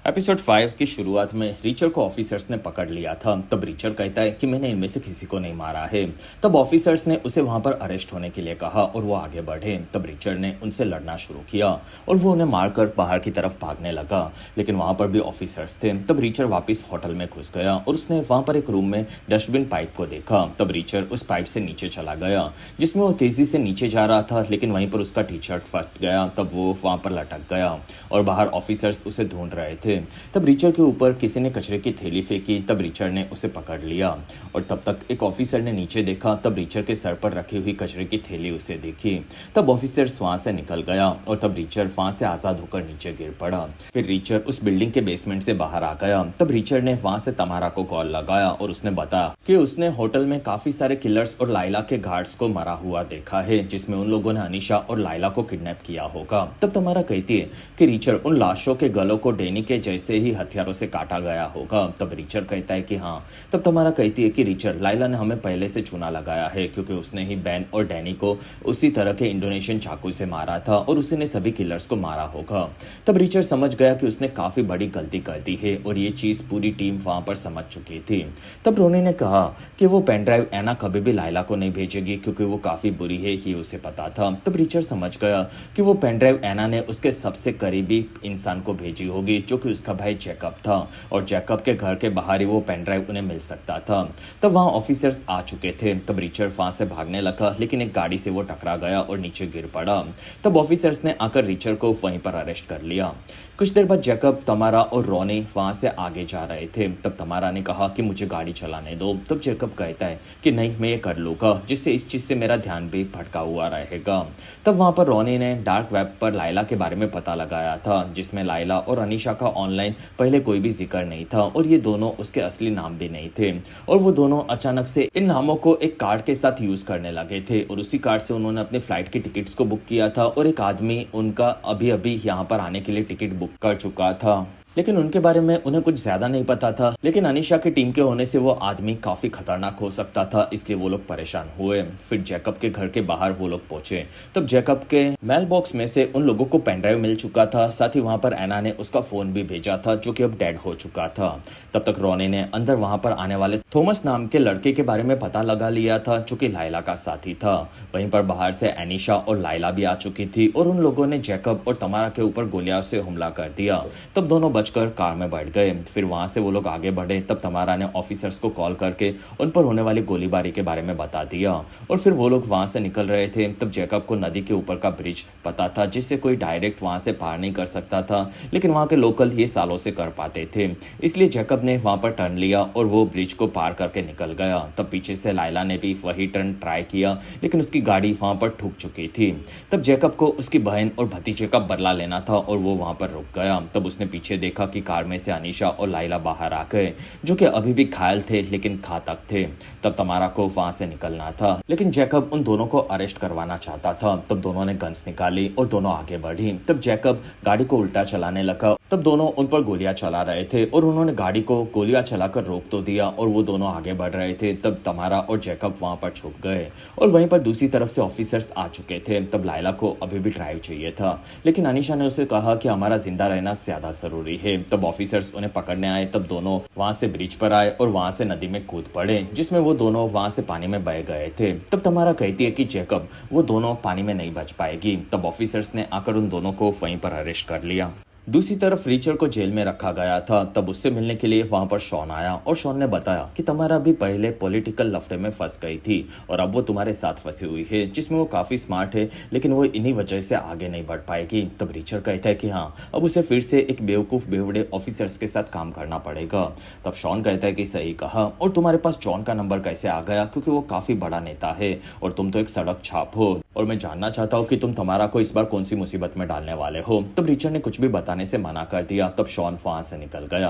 Episode 5 की शुरुआत में रिचर को ऑफिसर्स ने पकड़ लिया था। तब रिचर कहता है कि मैंने इनमें से किसी को नहीं मारा है। तब ऑफिसर्स ने उसे वहां पर अरेस्ट होने के लिए कहा और वो आगे बढ़े। तब रिचर ने उनसे लड़ना शुरू किया और वो उन्हें मारकर बाहर की तरफ भागने लगा, लेकिन वहां पर भी ऑफिसर्स थे। तब रिचर वापस होटल में घुस गया और उसने वहां पर एक रूम में डस्टबिन पाइप को देखा। तब रिचर उस पाइप से नीचे चला गया जिसमें वो तेजी से नीचे जा रहा था, लेकिन वहीं पर उसका टी शर्ट फट गया। तब वो वहां पर लटक गया और बाहर ऑफिसर्स उसे ढूंढ रहे थे। तब रिचर के ऊपर किसी ने कचरे की थैली फेंकी। तब रिचर ने उसे पकड़ लिया और तब तक एक ऑफिसर ने नीचे देखा। तब रिचर के सर पर रखी हुई कचरे की थैली उसे देखी। तब ऑफिसर वहां से निकल गया और तब रिचर वहां से आजाद होकर नीचे गिर पड़ा। फिर रिचर उस बिल्डिंग के बेसमेंट से बाहर आ गया। तब रिचर ने वहां से तमारा को कॉल लगाया और उसने बताया कि उसने होटल में काफी सारे किलर्स और लाइला के गार्ड्स को मरा हुआ देखा है, जिसमें उन लोगों ने अनीशा और लाइला को किडनैप किया होगा। तब तमारा कहती है कि रिचर उन लाशों के गलों को डैनी के जैसे ही हथियारों से काटा गया होगा। तब रिचर कहता है कि हाँ। तब तमारा कहती है कि रिचर, लाइला ने हमें पहले से चुना लगाया है क्योंकि उसने ही बैन और डैनी को उसी तरह के इंडोनेशियन चाकू से मारा था और उसी ने सभी किलर्स को मारा होगा। तब रिचर समझ गया कि उसने काफी बड़ी गलती कर दी है और ये चीज पूरी टीम वहां पर समझ चुकी थी। तब रोनी ने कहा कि वो पेन ड्राइव एना कभी भी लाइला को नहीं भेजेगी क्योंकि वो काफी बुरी है, ये उसे पता था। तब रिचर समझ गया कि वो पेन ड्राइव एना ने उसके सबसे करीबी इंसान को भेजी होगी, जो कि उसका भाई जैकब था, और जैकब के घर के बाहर ही वो पेन ड्राइव उन्हें मिल सकता था। तब वहां ऑफिसर्स आ चुके थे। तब रिचर्ड वहां से भागने लगा, लेकिन एक गाड़ी से वो टकरा गया और नीचे गिर पड़ा। तब ऑफिसर्स ने आकर रिचर्ड को वहीं पर अरेस्ट कर लिया। कुछ देर बाद जैकब, तमारा और रोनी वहां से आगे जा रहे थे। तब तमारा ने कहा कि मुझे गाड़ी चलाने दो। तब जैकब कहता है कि नहीं, मैं ये कर लूंगा, जिससे इस चीज से मेरा ध्यान भी भटका हुआ रहेगा। तब वहां पर रोनी ने डार्क वेब पर लाइला के बारे में पता लगाया था, जिसमें लाइला और अनीशा का ऑनलाइन पहले कोई भी जिक्र नहीं था और ये दोनों उसके असली नाम भी नहीं थे। और वो दोनों अचानक से इन नामों को एक कार्ड के साथ यूज करने लगे थे और उसी कार्ड से उन्होंने अपने फ्लाइट की टिकट्स को बुक किया था और एक आदमी उनका अभी अभी यहाँ पर आने के लिए टिकट बुक कर चुका था, लेकिन उनके बारे में उन्हें कुछ ज्यादा नहीं पता था। लेकिन अनीशा की टीम के होने से वो आदमी काफी खतरनाक हो सकता था, इसलिए वो लोग परेशान हुए। फिर जैकब के घर के बाहर वो लोग पहुंचे। तब जैकब के मेल बॉक्स में से उन लोगों को पेन ड्राइव मिल चुका था, साथ ही वहां पर एना ने उसका फोन भी भेजा था, जो कि अब डेड हो चुका था। तब तक रोनी ने अंदर वहां पर आने वाले थॉमस नाम के लड़के के बारे में पता लगा लिया था, जो कि लाइला का साथी था। वहीं पर बाहर से अनीशा और लाइला भी आ चुकी थी और उन लोगों ने जैकब और तमारा के ऊपर गोलियां से हमला कर दिया। तब दोनों बचकर कार में बैठ गए। फिर वहां से वो लोग आगे बढ़े। तब तमारा ने ऑफिसर्स को कॉल करके उन पर होने वाली गोलीबारी के बारे में बता दिया और फिर वो लोग वहां से निकल रहे थे। तब जैकब को नदी के ऊपर का ब्रिज पता था, जिससे कोई डायरेक्ट वहां से पार नहीं कर सकता था, लेकिन वहां के लोकल ये सालों से कर पाते थे, इसलिए जैकब ने वहां पर टर्न लिया और वो ब्रिज को पार करके निकल गया। तब पीछे से लाइला ने भी वही टर्न ट्राई किया, लेकिन उसकी गाड़ी वहां पर ठुक चुकी थी। तब जैकब को उसकी बहन और भतीजे का बदला लेना था और वो वहां पर रुक गया। तब उसने पीछे देखा कि कार में से अनीशा और लाइला बाहर आ गए, जो कि अभी भी घायल थे लेकिन घातक थे। तब तमारा को वहां से निकलना था, लेकिन जैकब उन दोनों को अरेस्ट करवाना चाहता था। तब दोनों ने गन्स निकाली और दोनों आगे बढ़ी। तब जैकब गाड़ी को उल्टा चलाने लगा। तब दोनों उन पर गोलियां चला रहे थे और उन्होंने गाड़ी को गोलियां चलाकर रोक तो दिया और वो दोनों आगे बढ़ रहे थे। तब तमारा और जैकब वहां पर छुप गए और वहीं पर दूसरी तरफ से ऑफिसर्स आ चुके थे। तब लाइला को अभी भी ड्राइव चाहिए था, लेकिन अनीशा ने उसे कहा कि हमारा जिंदा रहना ज्यादा जरूरी है। तब ऑफिसर्स उन्हें पकड़ने आए। तब दोनों वहां से ब्रिज पर आए और वहां से नदी में कूद पड़े, जिसमें वो दोनों वहां से पानी में बह गए थे। तब तमारा कहती है कि जैकब, वो दोनों पानी में नहीं बच पाएगी। तब ऑफिसर्स ने आकर उन दोनों को वहीं पर अरेस्ट कर लिया। दूसरी तरफ रिचर को जेल में रखा गया था। तब उससे मिलने के लिए वहां पर शॉन आया और शॉन ने बताया कि तमारा भी पहले पॉलिटिकल लफड़े में फंस गई थी और अब वो तुम्हारे साथ फंसी हुई है, जिसमें वो काफी स्मार्ट है, लेकिन वो इन्हीं वजह से आगे नहीं बढ़ पाएगी। तब रिचर कहता है कि हाँ, अब उसे फिर से एक बेवकूफ बेवड़े ऑफिसर्स के साथ काम करना पड़ेगा। तब शॉन कहता है कि सही कहा, और तुम्हारे पास जॉन का नंबर कैसे आ गया, क्योंकि वो काफी बड़ा नेता है और तुम तो एक सड़क छाप हो, और मैं जानना चाहता हूँ कि तुम तमारा को इस बार कौन सी मुसीबत में डालने वाले हो। तब रिचर ने कुछ भी बताने से मना कर दिया। तब शॉन वहां से निकल गया।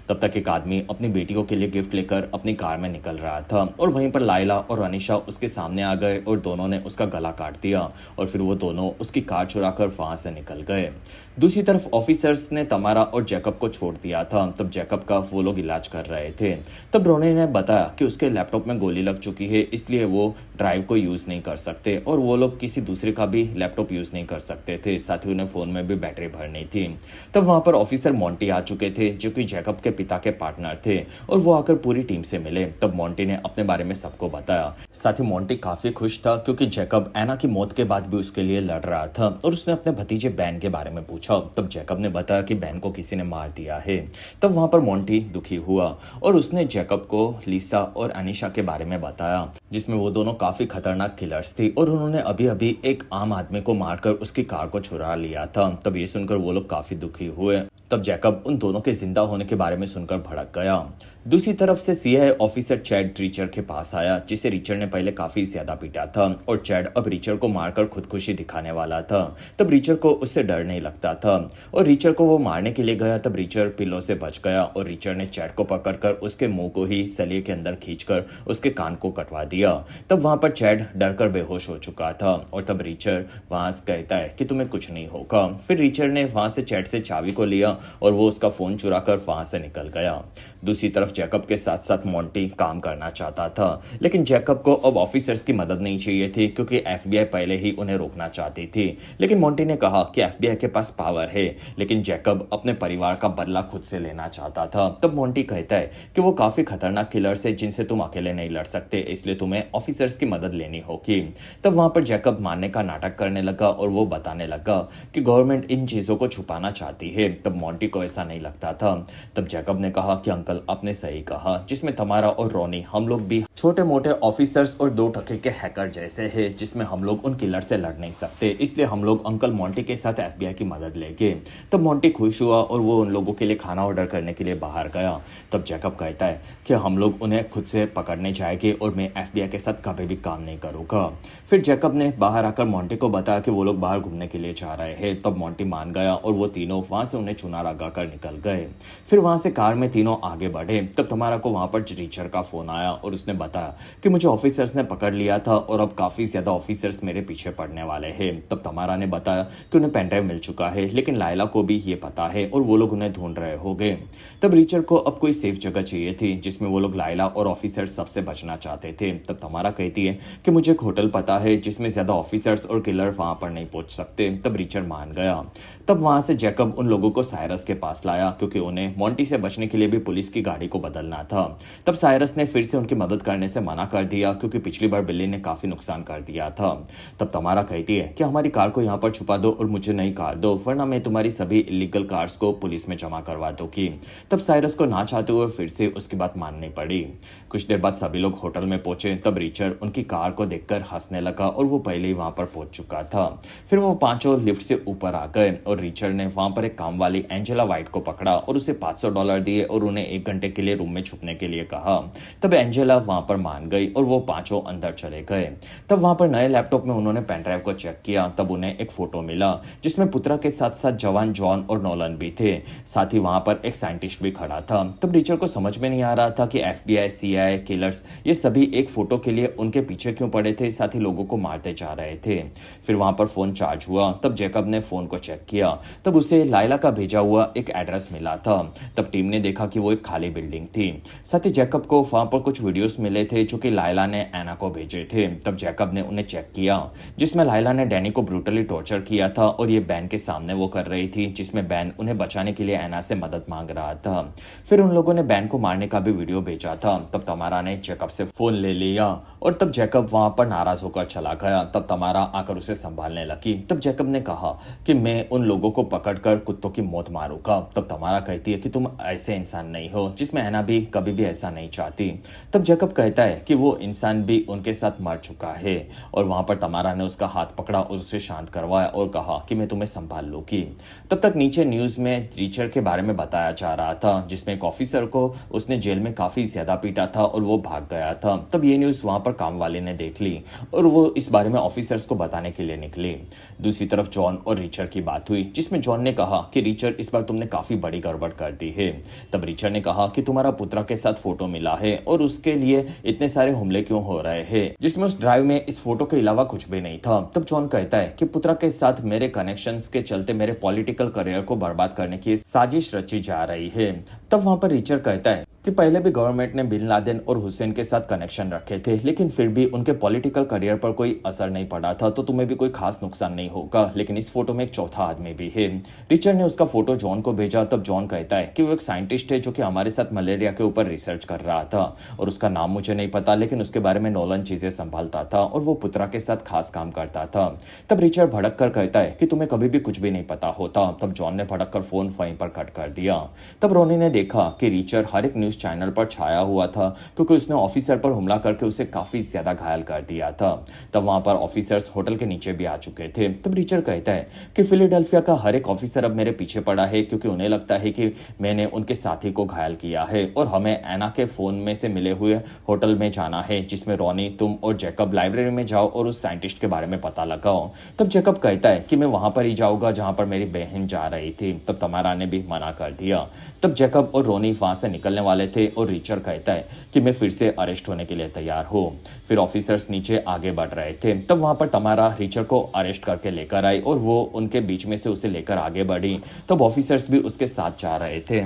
तब तक एक आदमी अपनी बेटियों के लिए गिफ्ट लेकर अपनी कार में निकल रहा था और वहीं पर लाइला और अनीशा उसके सामने आ गए और दोनों ने उसका गला काट दिया और फिर वो दोनों उसकी कार चुराकर वहां से निकल गए। दूसरी तरफ ऑफिसर्स ने तमारा और जैकब को छोड़ दिया था। तब जैकब का वो लोग इलाज कर रहे थे। तब रोनी ने बताया कि उसके लैपटॉप में गोली लग चुकी है, इसलिए वो ड्राइव को यूज़ नहीं कर सकते और वो लोग किसी दूसरे का भी लैपटॉप यूज़ नहीं कर सकते थे। साथ ही उन्हें फ़ोन में भी बैटरी भरनी थी। तब वहाँ पर ऑफिसर मोंटी आ चुके थे, जो कि जैकब के पिता के पार्टनर थे, और वो आकर पूरी टीम से मिले। तब मोंटी ने अपने बारे में सबको बताया। साथ ही मोंटी काफ़ी खुश था क्योंकि जैकब एना की मौत के बाद भी उसके लिए लड़ रहा था, और उसने अपने भतीजे बैन के बारे में पूछा। तब जैकब ने बताया कि बैन को किसी ने मार दिया है। तब वहाँ पर मोंटी दुखी हुआ और उसने जैकब को लिसा और अनीशा के बारे में बताया, जिसमें वो दोनों काफी खतरनाक किलर्स थी और उन्होंने अभी अभी एक आम आदमी को मारकर उसकी कार को चुरा लिया था। तब ये सुनकर वो लोग काफी दुखी हुए। तब जैकब उन दोनों के जिंदा होने के बारे में सुनकर भड़क गया। दूसरी तरफ से सीआईए ऑफिसर चैड रिचर के पास आया, जिसे रिचर ने पहले काफी ज्यादा पीटा था, और चैड अब रिचर को मारकर खुदकुशी दिखाने वाला था। तब रिचर को उससे डर नहीं लगता था और रिचर को वो मारने के लिए गया। तब रिचर पिलो से बच गया और रिचर ने चैड को पकड़कर उसके मुंह को ही सलिए के अंदर खींचकर उसके कान को कटवा दिया। तब वहां पर चैड डरकर बेहोश हो चुका था और तब रिचर वहां से कहता है कि तुम्हें कुछ नहीं होगा। फिर रिचर ने वहां से चैड से चाबी को लिया और वो उसका फोन चुराकर वहां से निकल गया। दूसरी तरफ जैकब के साथ साथ मोंटी काम करना चाहता था, लेकिन जैकब को अब ऑफिसर्स की मदद नहीं चाहिए थी क्योंकि एफबीआई पहले ही उन्हें रोकना चाहती थी। लेकिन मोंटी ने कहा कि एफबीआई के पास पावर है, लेकिन जैकब अपने परिवार का बदला खुद से लेना चाहता था। तब मोंटी कहता है कि वो काफी खतरनाक किलर्स है जिनसे तुम अकेले नहीं लड़ सकते, इसलिए तुम्हें ऑफिसर्स की मदद लेनी होगी। तब वहां पर जैकब मारने का नाटक करने लगा और वो बताने लगा कि गवर्नमेंट इन चीजों को छुपाना चाहती है। तब मोंटी को ऐसा नहीं लगता था। तब जैकब ने कहा कि अंकल आपने सही कहा, जिसमें तमारा और रोनी हम लोग भी छोटे मोटे ऑफिसर्स और 2 टके के हैकर जैसे हैं, जिसमें हम लोग उन किलर से लड़ नहीं सकते, इसलिए हम लोग अंकल मोंटी के साथ एफबीआई की मदद लेंगे। तब मोंटी खुश हुआ और वो उन लोगों के लिए खाना ऑर्डर करने के लिए बाहर गया। तब जैकब कहता है कि हम लोग उन्हें खुद से पकड़ने जाएंगे और मैं एफबीआई के साथ कभी भी काम नहीं करूंगा। फिर जैकब ने बाहर आकर मोंटी को बताया कि वो लोग बाहर घूमने के लिए जा रहे हैं। तब मोंटी मान गया और वो तीनों वहां से उन्हें चुना लगाकर निकल गए। फिर वहां से कार में तीनों आगे बढ़े। तब तमारा को वहां पर रिचर का फोन आया और उसने बताया कि मुझे ऑफिसर्स ने पकड़ लिया था और अब काफी ज्यादा ऑफिसर्स मेरे पीछे पड़ने वाले हैं। तब तमारा ने बताया कि उन्हें पेनड्राइव मिल चुका है, लेकिन लायला को भी ये पता है और वो लोग उन्हें ढूंढ रहे होंगे। तब रिचर को अब कोई सेफ जगह चाहिए थी जिसमें वो लोग लायला और ऑफिसर सबसे बचना चाहते थे। तब तमारा कहती है कि मुझे एक होटल पता है जिसमें ज्यादा ऑफिसर्स और किलर वहां पर नहीं पहुंच सकते। तब रिचर मान गया। तब वहां से जैकब उन लोगों को साइरस के पास लाया क्योंकि उन्हें मोंटी से बचने के लिए भी पुलिस की गाड़ी को बदलना था। तब साइरस ने फिर से उनकी मदद करने से मना कर दिया क्योंकि पिछली बार बिल्ली ने काफी नुकसान कर दिया था। तब तमारा कहती है कि हमारी कार को यहाँ पर छुपा दो और मुझे नई कार दो, वरना मैं तुम्हारी सभी इलीगल कार्स को पुलिस में जमा करवा दूंगी। तब साइरस को ना चाहते हुए फिर से उसकी बात माननी पड़ी। कुछ देर बाद सभी लोग होटल में पहुंचे। तब रिचर उनकी कार को देखकर हंसने लगा और वो पहले ही वहां पर पहुंच चुका था। फिर वो पांचों लिफ्ट से ऊपर आ गए और रिचर ने वहां पर एक काम वाली एंजेला वाइट को पकड़ा और उसे $500 दिए और उन्हें 1 घंटे के लिए रूम में छुपने के लिए कहा। तब एंजेला वहां पर मान गई और वो पांचों अंदर चले गए। तब वहां पर नए लैपटॉप में उन्होंने पेनड्राइव को चेक किया। तब उन्हें एक फोटो मिला जिसमें पुत्रा के साथ साथ जवान जॉन और नोलन भी थे। साथ ही वहां पर एक साइंटिस्ट भी खड़ा था। तब रिचर को समझ में नहीं आ रहा था कि एफबीआई, सीआईए, किलर्स ये सभी एक फोटो के लिए उनके पीछे क्यों पड़े थे, साथ ही लोगों को मारते जा रहे थे। फिर वहां पर फोन चार्ज हुआ। तब जैकब ने फोन को चेक किया। तब उसे लायला का भेजा हुआ एक एड्रेस मिला था। तब टीम ने देखा कि वो एक खाली बिल्डिंग थी। साथ ही जैकब को वहां पर कुछ वीडियोस मिले थे जो कि लायला ने एना को भेजे थे। तब जैकब ने उन्हें चेक किया जिसमें लायला ने डैनी को ब्रूटली टॉर्चर किया था और ये बैन के सामने वो कर रही थी, जिसमें बैन उन्हें बचाने के लिए एना से मदद मांग रहा था। फिर उन लोगों ने बैन को मारने का भी वीडियो भेजा था। तब तमारा ने जैकब से फोन ले लिया और तब जैकब वहां पर नाराज होकर चला गया। तब तमारा आकर उसे संभालने लगी। तब जैकब ने कहा कि मैं उन लोगों को पकड़कर कुत्तों की मौत मारूंगा। तब तमारा कहती है कि तुम ऐसे इंसान नहीं हो, जिसमें एना भी कभी भी ऐसा नहीं चाहती। तब जैकब कहता है कि वो इंसान भी उनके साथ मर चुका है और वहां पर तमारा ने उसका हाथ पकड़ा और उसे शांत करवाया और कहा कि मैं तुम्हें संभाल लूंगी। तब तक नीचे न्यूज में रिचर के बारे में बताया जा रहा था, जिसमें एक ऑफिसर को उसने जेल में काफी ज्यादा पीटा था और वो भाग गया था। तब ये न्यूज वहां पर काम वाले ने देख ली और वो इस बारे में ऑफिसर्स को बताने के लिए निकले। दूसरी तरफ जॉन और रिचर की बात हुई, जिसमें जॉन ने कहा कि रिचर इस बार तुमने काफी बड़ी गड़बड़ कर दी है। तब रिचर्ड ने कहा कि तुम्हारा पुत्रा के साथ फोटो मिला है और उसके लिए इतने सारे हमले क्यों हो रहे हैं, जिसमें उस ड्राइव में इस फोटो के अलावा कुछ भी नहीं था। तब जॉन कहता है कि पुत्रा के साथ मेरे कनेक्शंस के चलते मेरे पॉलिटिकल करियर को बर्बाद करने की साजिश रची जा रही है। तब वहां पर रिचर्ड कहता है कि पहले भी गवर्नमेंट ने बिन लादेन और हुसैन के साथ कनेक्शन रखे थे, लेकिन फिर भी उनके पॉलिटिकल करियर पर कोई असर नहीं पड़ा था, तो तुम्हें भी कोई खास नुकसान नहीं होगा। लेकिन इस फोटो में एक चौथा आदमी भी है। रिचर्ड ने उसका फोटो जॉन को भेजा। तब जॉन कहता है कि वो एक साइंटिस्ट है जो कि हमारे साथ मलेरिया के ऊपर रिसर्च कर रहा था और उसका नाम मुझे नहीं पता, लेकिन उसके बारे में नोलन चीजें संभालता था और वो पुत्रा के साथ खास काम करता था। तब रिचर्ड भड़क कर कहता है कि तुम्हें कभी भी कुछ भी नहीं पता होता। तब जॉन ने भड़क कर फोन वहीं पर कट कर दिया। तब रोनी ने देखा कि रिचर्ड हर एक न्यूज चैनल पर छाया हुआ था क्योंकि उसने ऑफिसर पर हमला करके उसे काफी ज्यादा घायल कर दिया था। तब वहां पर ऑफिसर्स होटल के नीचे भी आ चुके थे। तब रिचर्ड कहता है कि फिलाडेल्फिया का हर एक ऑफिसर अब मेरे पीछे पड़ा है क्योंकि उन्हें लगता है कि मैंने उनके साथी को घायल किया है और हमें एना के फोन में से मिले हुए होटल में जाना है जिसमें रोनी, तुम और जैकब लाइब्रेरी में जाओ और उस साइंटिस्ट के बारे में पता लगाओ। तब जैकब कहता है कि मैं वहां पर ही जाऊंगा जहां पर मेरी बहन जा रही थी। तब तमारा ने भी मना कर दिया। तब जैकब और रोनी वहां से निकलने वाले थे और रिचर्ड कहता है कि मैं फिर से अरेस्ट होने के लिए तैयार हूं। फिर ऑफिसर्स नीचे आगे बढ़ रहे थे। तब वहां पर तमारा रिचर्ड को अरेस्ट करके लेकर आई और वो उनके बीच में से उसे लेकर आगे बढ़ी। तब ऑफिसर्स भी उसके साथ जा रहे थे।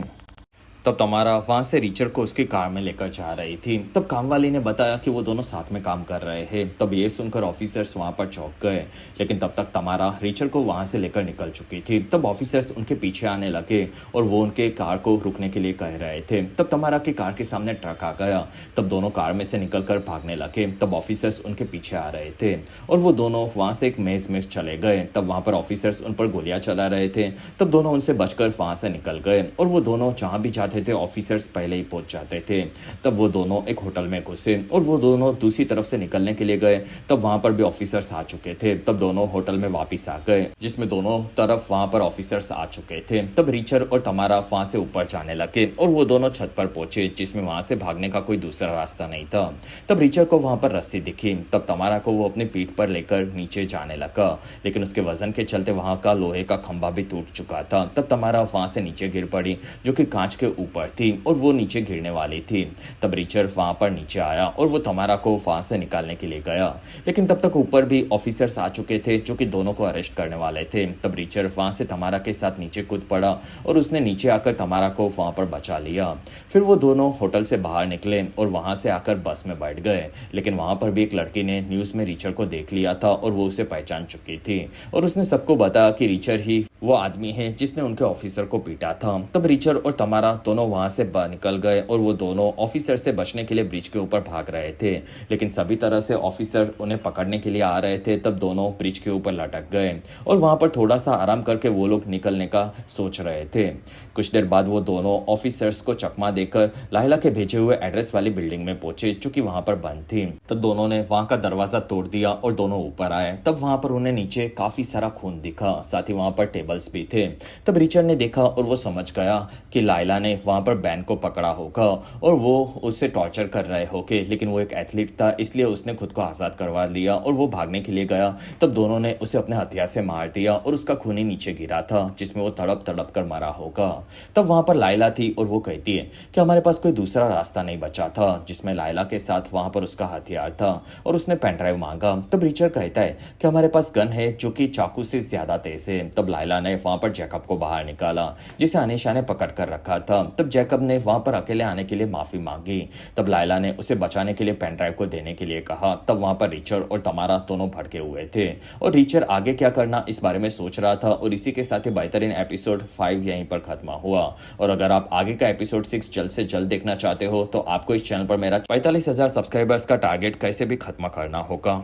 तब तमारा वहां से रिचर्ड को उसकी कार में लेकर जा रही थी। तब कामवाली ने बताया कि वो दोनों साथ में काम कर रहे हैं। तब ये सुनकर ऑफिसर्स वहां पर चौंक गए, लेकिन तब तक तमारा रिचर्ड को वहां से लेकर निकल चुकी थी। तब ऑफिसर्स उनके पीछे आने लगे और वो उनके कार को रुकने के लिए कह रहे थे। तब तमारा की कार के सामने ट्रक आ गया। तब दोनों कार में से निकलकर भागने लगे। तब ऑफिसर्स उनके पीछे आ रहे थे और वो दोनों वहां से एक मेज में चले गए। तब वहां पर ऑफिसर्स उन पर गोलियां चला रहे थे। तब दोनों उनसे बचकर वहां से निकल गए और वो दोनों जहां भी जाते थे ऑफिसर्स पहले ही पहुंच जाते थे। तब वो दोनों एक होटल में घुसे और वो दोनों दूसरी तरफ से निकलने के लिए गए। तब वहां पर भी ऑफिसर्स आ चुके थे। तब दोनों होटल में वापस आ गए जिसमें दोनों तरफ वहां पर ऑफिसर्स आ चुके थे। तब रिचर्ड और तमारा वहां से ऊपर जाने लगे और वो दोनों छत पर पहुंचे जिसमें वहां से भागने का कोई दूसरा रास्ता नहीं था। तब रिचर्ड को वहां पर रस्सी दिखी। तब तमारा को वो अपनी पीठ पर लेकर नीचे जाने लगा, लेकिन उसके वजन के चलते वहां का लोहे का खंभा भी टूट चुका था। तब तमारा वहां से नीचे गिर पड़ी जो कि कांच के ऊपर थी और वो नीचे गिरने वाली थी। तब रिचर्ड वहां पर नीचे आया और वो तमारा को वहां से निकालने के लिए गया, लेकिन तब तक ऊपर भी ऑफिसर्स आ चुके थे जो कि दोनों को अरेस्ट करने वाले थे। तब रिचर्ड वहां से तमारा के साथ नीचे कूद पड़ा और उसने नीचे आकर तमारा को वहां पर बचा लिया। फिर वो दोनों होटल से बाहर निकले और वहां से आकर बस में बैठ गए, लेकिन वहां पर भी एक लड़की ने न्यूज में रिचर्ड को देख लिया था और वो उसे पहचान चुकी थी और उसने सबको बताया कि रिचर्ड ही वो आदमी है जिसने उनके ऑफिसर को पीटा था। तब रिचर्ड और तमारा दोनों वहां से बाहर निकल गए और वो दोनों ऑफिसर से बचने के लिए ब्रिज के ऊपर भाग रहे थे, लेकिन सभी तरह से ऑफिसर उन्हें पकड़ने के लिए आ रहे थे। तब दोनों ब्रिज के ऊपर लटक गए और वहां पर थोड़ा सा आराम करके वो लोग निकलने का सोच रहे थे। कुछ देर बाद वो दोनों ऑफिसर्स को चकमा देकर लाइला के भेजे हुए एड्रेस वाली बिल्डिंग में पहुंचे जो कि वहां पर बंद थी। तब दोनों ने वहां का दरवाजा तोड़ दिया और दोनों ऊपर आए। तब वहां पर उन्हें नीचे काफी सारा खून दिखा, साथ ही वहां पर टेबल्स भी थे। तब रिचर्ड ने देखा और वो समझ गया कि लाइला ने वहां पर बैन को पकड़ा होगा और वो उससे टॉर्चर कर रहे होंगे, लेकिन वो एक एथलीट था इसलिए उसने खुद को आजाद करवा लिया और वो भागने के लिए गया। तब दोनों ने उसे अपने हथियार से मार दिया और उसका खून ही नीचे गिरा था जिसमें वो तड़प तड़प कर मरा होगा। तब वहां पर लाइला थी और वो कहती है कि हमारे पास कोई दूसरा रास्ता नहीं बचा था, जिसमें लाइला के साथ वहां पर उसका हथियार था और उसने पेन ड्राइव मांगा। तब रिचर्ड कहता है कि हमारे पास गन है जो कि चाकू से ज्यादा तेज है। तब लाइला ने वहां पर जैकब को बाहर निकाला जिसे अनीशा ने पकड़ कर रखा था। तब जैकब ने वहां पर अकेले आने के लिए माफी मांगी। तब लाइला ने उसे बचाने के लिए पेन ड्राइव को देने के लिए कहा। तब वहां पर रिचर्ड और तमारा दोनों भड़के हुए थे और रिचर्ड आगे क्या करना इस बारे में सोच रहा था और इसी के साथ ही बेहतरीन एपिसोड 5 यहीं पर खत्म हुआ। और अगर आप आगे का एपिसोड 6 जल्द से जल्द देखना चाहते हो तो आपको इस चैनल पर मेरा 45,000 सब्सक्राइबर्स का टारगेट कैसे भी खत्म करना होगा।